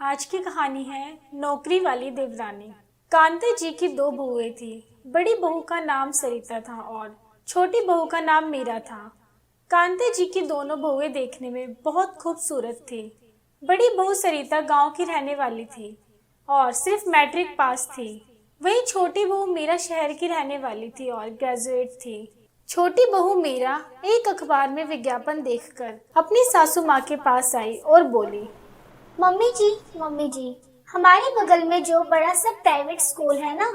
आज की कहानी है नौकरी वाली देवरानी। कांते जी की दो बहुएं थी। बड़ी बहू का नाम सरिता था और छोटी बहू का नाम मीरा था। कांते जी की दोनों बहुएं देखने में बहुत खूबसूरत थी। बड़ी बहू सरिता गांव की रहने वाली थी और सिर्फ मैट्रिक पास थी। वहीं छोटी बहू मीरा शहर की रहने वाली थी और ग्रेजुएट थी। छोटी बहू मीरा एक अखबार में विज्ञापन देखकर अपनी सासू माँ के पास आई और बोली, मम्मी जी, हमारे बगल में जो बड़ा सा प्राइवेट स्कूल है ना,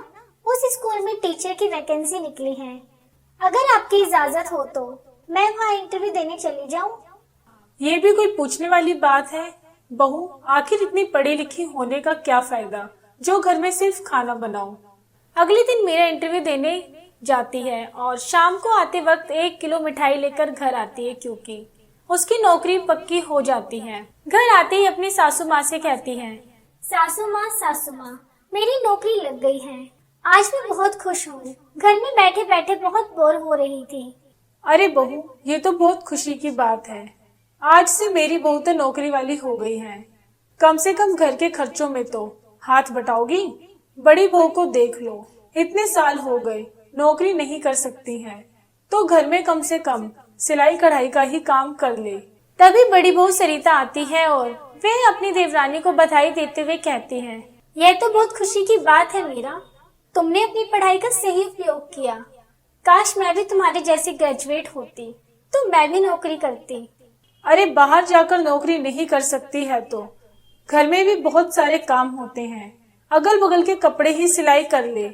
उस स्कूल में टीचर की वैकेंसी निकली है। अगर आपकी इजाजत हो तो मैं वहाँ इंटरव्यू देने चली जाऊँ। ये भी कोई पूछने वाली बात है? बहू, आखिर इतनी पढ़ी लिखी होने का क्या फायदा जो घर में सिर्फ खाना बनाओ। अगले दिन मेरा इंटरव्यू देने जाती है और शाम को आते वक्त 1 किलो मिठाई लेकर घर आती है क्योंकि उसकी नौकरी पक्की हो जाती है। घर आते ही अपनी सासू माँ से कहती है, सासू माँ, मेरी नौकरी लग गई है। आज मैं बहुत खुश हूँ। घर में बैठे बैठे बहुत बोर हो रही थी। अरे बहू, ये तो बहुत खुशी की बात है। आज से मेरी बहू तो नौकरी वाली हो गई है। कम से कम घर के खर्चों में तो हाथ बटाओगी। बड़ी बहू को देख लो, इतने साल हो गए नौकरी नहीं कर सकती है तो घर में कम से कम सिलाई कढ़ाई का ही काम कर ले। तभी बड़ी बहू सरिता आती है और वह अपनी देवरानी को बधाई देते हुए कहती है, यह तो बहुत खुशी की बात है मीरा। तुमने अपनी पढ़ाई का सही उपयोग किया। काश मैं भी तुम्हारे जैसी ग्रेजुएट होती तो मैं भी नौकरी करती। अरे बाहर जाकर नौकरी नहीं कर सकती है तो घर में भी बहुत सारे काम होते हैं। अगल बगल के कपड़े ही सिलाई कर ले,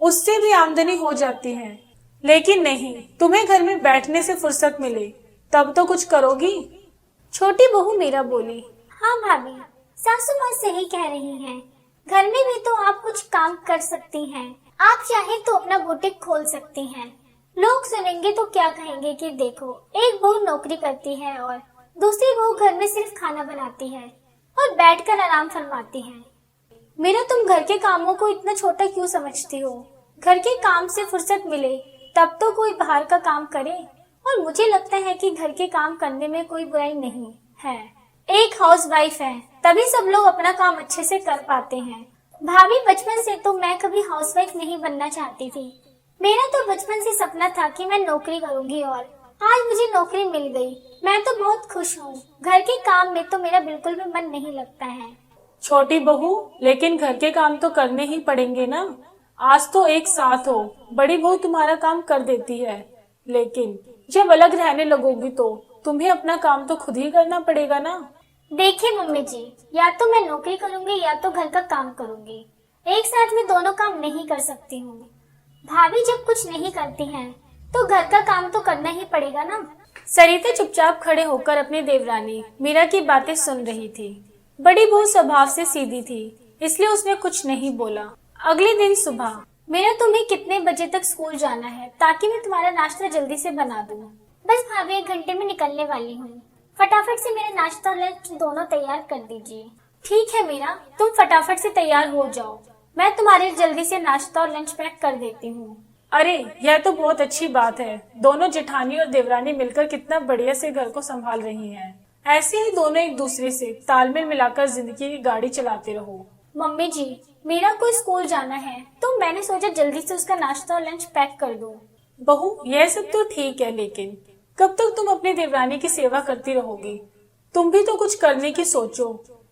उससे भी आमदनी हो जाती है। लेकिन नहीं, तुम्हें घर में बैठने से फुर्सत मिले तब तो कुछ करोगी। छोटी बहू मीरा बोली, हाँ भाभी, सासू माँ सही कह रही हैं। घर में भी तो आप कुछ काम कर सकती हैं। आप चाहे तो अपना बुटीक खोल सकती हैं। लोग सुनेंगे तो क्या कहेंगे कि देखो, एक बहू नौकरी करती है और दूसरी बहू घर में सिर्फ खाना बनाती है और बैठकर आराम फरमाती है। मेरा, तुम घर के कामों को इतना छोटा क्यों समझती हो? घर के काम से फुर्सत मिले तब तो कोई बाहर का काम करे। और मुझे लगता है कि घर के काम करने में कोई बुराई नहीं है। एक हाउस वाइफ है तभी सब लोग अपना काम अच्छे से कर पाते हैं। भाभी, बचपन से तो मैं कभी हाउस वाइफ नहीं बनना चाहती थी। मेरा तो बचपन से सपना था कि मैं नौकरी करूंगी और आज मुझे नौकरी मिल गई। मैं तो बहुत खुश हूँ। घर के काम में तो मेरा बिल्कुल भी मन नहीं लगता है। छोटी बहू, लेकिन घर के काम तो करने ही पड़ेंगे ना। आज तो एक साथ हो, बड़ी बहू तुम्हारा काम कर देती है, लेकिन जब अलग रहने लगोगी तो तुम्हें अपना काम तो खुद ही करना पड़ेगा ना। देखिए मम्मी जी, या तो मैं नौकरी करूंगी या तो घर का काम करूंगी। एक साथ में दोनों काम नहीं कर सकती हूँ। भाभी जब कुछ नहीं करती हैं तो घर का काम तो करना ही पड़ेगा ना। सरिता चुपचाप खड़े होकर अपनी देवरानी मीरा की बातें सुन रही थी। बड़ी बहू स्वभाव से सीधी थी, इसलिए उसने कुछ नहीं बोला। अगले दिन सुबह, मेरा, तुम्हें कितने बजे तक स्कूल जाना है ताकि मैं तुम्हारा नाश्ता जल्दी से बना दूं? बस भाभी, 1 घंटे में निकलने वाली हूँ। फटाफट से मेरा नाश्ता और लंच दोनों तैयार कर दीजिए। ठीक है मीरा, तुम फटाफट से तैयार हो जाओ। मैं तुम्हारे जल्दी से नाश्ता और लंच पैक कर देती हूँ। अरे यह तो बहुत अच्छी बात है। दोनों जेठानी और देवरानी मिलकर कितना बढ़िया से घर को संभाल रही हैं। ऐसे ही दोनों एक दूसरे से तालमेल मिलाकर जिंदगी की गाड़ी चलाते रहो। मम्मी जी, मीरा को स्कूल जाना है तो मैंने सोचा जल्दी से उसका नाश्ता और लंच पैक कर दूं। बहू, यह सब तो ठीक है, लेकिन कब तक तुम अपनी देवरानी की सेवा करती रहोगी? तुम भी तो कुछ करने की सोचो।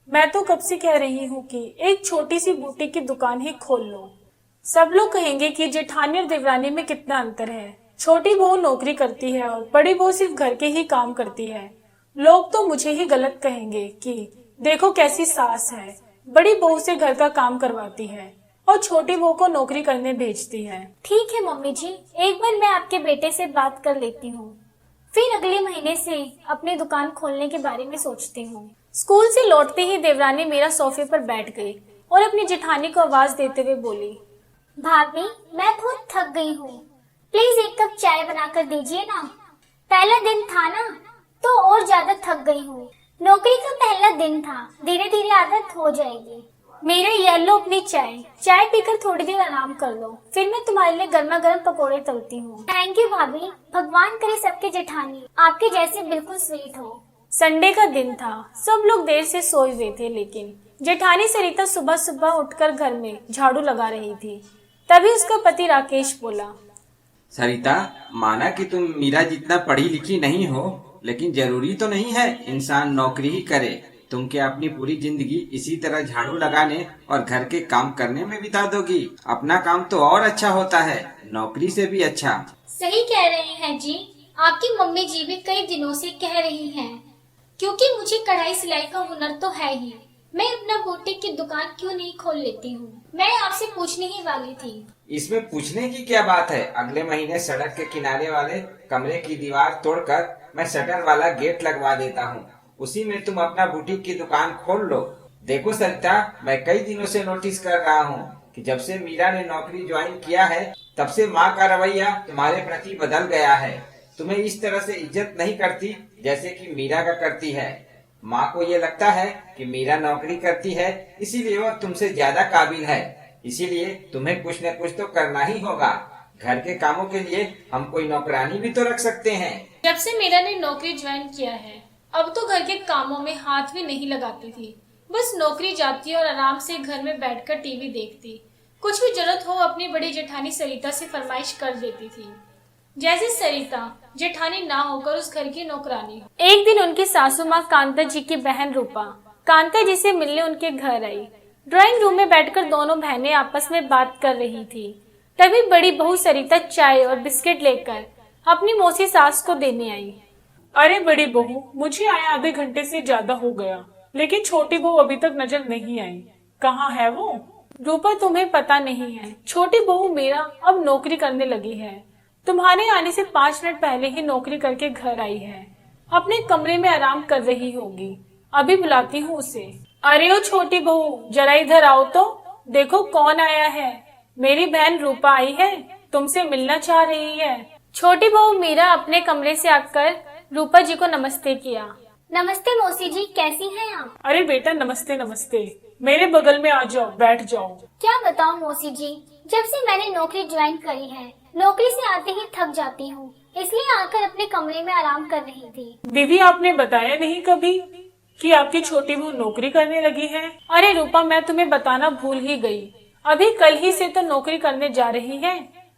मैं तो कब से कह रही हूँ कि एक छोटी सी बुटीक की दुकान ही खोल लो। सब लोग कहेंगे कि जेठानी और देवरानी में कितना अंतर है। छोटी बहू नौकरी करती है और बड़ी बहू सिर्फ घर के ही काम करती है। लोग तो मुझे ही गलत कहेंगे कि देखो कैसी सास है, बड़ी बहू से घर का काम करवाती है और छोटी बहू को नौकरी करने भेजती है। ठीक है मम्मी जी, एक बार मैं आपके बेटे से बात कर लेती हूँ। फिर अगले महीने से अपनी दुकान खोलने के बारे में सोचती हूँ। स्कूल से लौटते ही देवरानी मेरा सोफे पर बैठ गई और अपनी जेठानी को आवाज देते हुए बोली, भाभी, मैं बहुत थक गई हूँ। प्लीज 1 कप चाय बनाकर दीजिए ना। पहला दिन था ना, तो और ज्यादा थक गई हूँ। नौकरी का पहला दिन था, धीरे धीरे आदत हो जाएगी। मेरा, ये लो अपनी चाय पीकर थोड़ी देर आराम कर लो, फिर मैं तुम्हारे लिए गर्मा गर्म पकोड़े तलती हूँ। थैंक यू भाभी। भगवान करे सबके जेठानी आपके जैसे बिल्कुल स्वीट हो। संडे का दिन था, सब लोग देर से सोए हुए थे, लेकिन जेठानी सरिता सुबह सुबह उठकर घर में झाड़ू लगा रही थी। तभी उसका पति राकेश बोला, सरिता, माना कि तुम मीरा जितना पढ़ी लिखी नहीं हो, लेकिन जरूरी तो नहीं है इंसान नौकरी ही करे। तुम क्या अपनी पूरी जिंदगी इसी तरह झाड़ू लगाने और घर के काम करने में बिता दोगी? अपना काम तो और अच्छा होता है, नौकरी से भी अच्छा। सही कह रहे हैं जी। आपकी मम्मी जी भी कई दिनों से कह रही हैं, क्योंकि मुझे कढ़ाई सिलाई का हुनर तो है ही। मैं अपना बुटीक की दुकान क्यों नहीं खोल लेती हूँ? मैं आपसे पूछने ही वाली थी। इसमें पूछने की क्या बात है? अगले महीने सड़क के किनारे वाले कमरे की दीवार तोड़कर मैं शटर वाला गेट लगवा देता हूँ। उसी में तुम अपना बुटीक की दुकान खोल लो। देखो सरिता, मैं कई दिनों से नोटिस कर रहा हूँ कि जब से मीरा ने नौकरी ज्वाइन किया है, तब से माँ का रवैया तुम्हारे प्रति बदल गया है। तुम्हें इस तरह से इज्जत नहीं करती जैसे कि मीरा का करती है। माँ को ये लगता है कि मीरा नौकरी करती है, इसीलिए वो तुमसे ज्यादा काबिल है। इसीलिए तुम्हें कुछ न कुछ तो करना ही होगा। घर के कामों के लिए हम कोई नौकरानी भी तो रख सकते हैं। जब से मीरा ने नौकरी ज्वाइन किया है, अब तो घर के कामों में हाथ भी नहीं लगाती थी। बस नौकरी जाती और आराम से घर में बैठकर टीवी देखती। कुछ भी जरूरत हो अपनी बड़ी जेठानी सरिता से फरमाइश कर देती थी, जैसे सरिता जेठानी ना होकर उस घर की नौकरानी हो। एक दिन उनकी सासू माँ कांता जी की बहन रूपा कांता जी से मिलने उनके घर आई। ड्राइंग रूम में बैठकर दोनों बहनें आपस में बात कर रही थी। तभी बड़ी बहू सरिता चाय और बिस्किट लेकर अपनी मौसी सास को देने आई। अरे बड़ी बहू, मुझे आए आधे घंटे से ज्यादा हो गया, लेकिन छोटी बहू अभी तक नजर नहीं आई। कहाँ है वो? रूपा, तुम्हें पता नहीं है, छोटी बहू मीरा अब नौकरी करने लगी है। तुम्हारे आने से 5 मिनट पहले ही नौकरी करके घर आई है। अपने कमरे में आराम कर रही होगी। अभी बुलाती हूँ उसे। अरे ओ छोटी बहू, जरा इधर आओ तो। देखो कौन आया है। मेरी बहन रूपा आई है, तुमसे मिलना चाह रही है। छोटी बहू मीरा अपने कमरे से आकर रूपा जी को नमस्ते किया। नमस्ते मौसी जी, कैसी हैं आप? अरे बेटा, नमस्ते नमस्ते। मेरे बगल में आ जाओ, बैठ जाओ। क्या बताऊं मौसी जी, जब से मैंने नौकरी ज्वाइन करी है, नौकरी से आते ही थक जाती हूँ, इसलिए आकर अपने कमरे में आराम कर रही थी। दीदी, आपने बताया नहीं कभी कि आपकी छोटी बहू नौकरी करने लगी है? अरे रूपा, मैं तुम्हें बताना भूल ही गई। अभी कल ही से तो नौकरी करने जा रही है।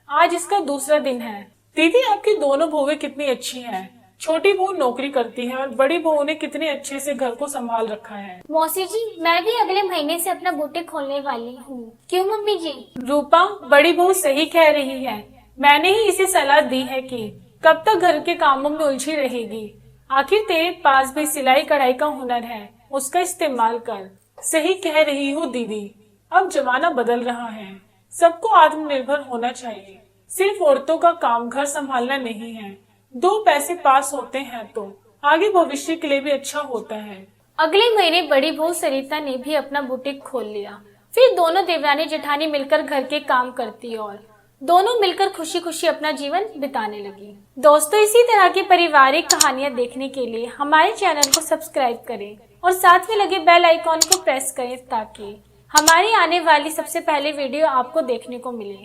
आज इसका दूसरा दिन है। दीदी, आपकी दोनों बहुएं कितनी अच्छी हैं। छोटी बहू नौकरी करती है और बड़ी बहू ने कितने अच्छे से घर को संभाल रखा है। मौसी जी, मैं भी अगले महीने से अपना बुटीक खोलने वाली हूँ। क्यों मम्मी जी? रूपा, बड़ी बहू सही कह रही है। मैंने ही इसे सलाह दी है कि कब तक घर के कामों में उलझी रहेगी। आखिर तेरे पास भी सिलाई कढ़ाई का हुनर है, उसका इस्तेमाल कर। सही कह रही हो दीदी, अब जमाना बदल रहा है। सबको आत्मनिर्भर होना चाहिए। सिर्फ औरतों का काम घर संभालना नहीं है। 2 पैसे पास होते हैं तो आगे भविष्य के लिए भी अच्छा होता है। अगले महीने बड़ी बहू सरिता ने भी अपना बुटीक खोल लिया। फिर दोनों देवरानी जेठानी मिलकर घर के काम करती और दोनों मिलकर खुशी खुशी अपना जीवन बिताने लगी। दोस्तों, इसी तरह की पारिवारिक कहानियाँ देखने के लिए हमारे चैनल को सब्सक्राइब करें और साथ में लगे बेल आइकॉन को प्रेस करें ताकि हमारी आने वाली सबसे पहले वीडियो आपको देखने को मिले।